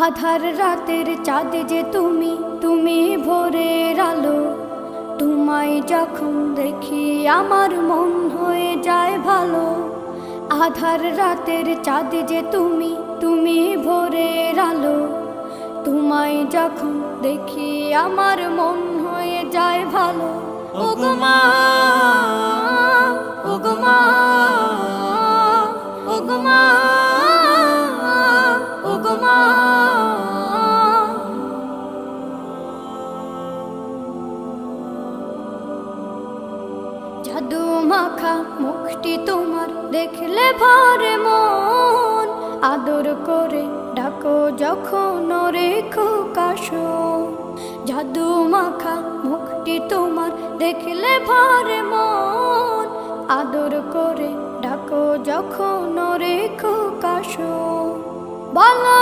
আধার রাতের চাঁদ যে তুমি, তুমি ভোরের আলো। তোমায় যখন দেখি আমার মন হয়ে যায় ভালো। আধার রাতের চাঁদ যে তুমি, তুমি ভোরের আলো। তোমায় যখন দেখি আমার মন হয়ে যায় ভালো। ওগো মা, ওগো মা, ওগো মা, ওগো মা। জাদু মাখা মুখটি তোমার দেখলে ভরে মন। আদর করে ডাকো যখন রেখো কাশো। জাদু মাখা মুখটি তোমার দেখলে ভরে মন। আদর করে ডাকো যখন রেখো কাশো। বলো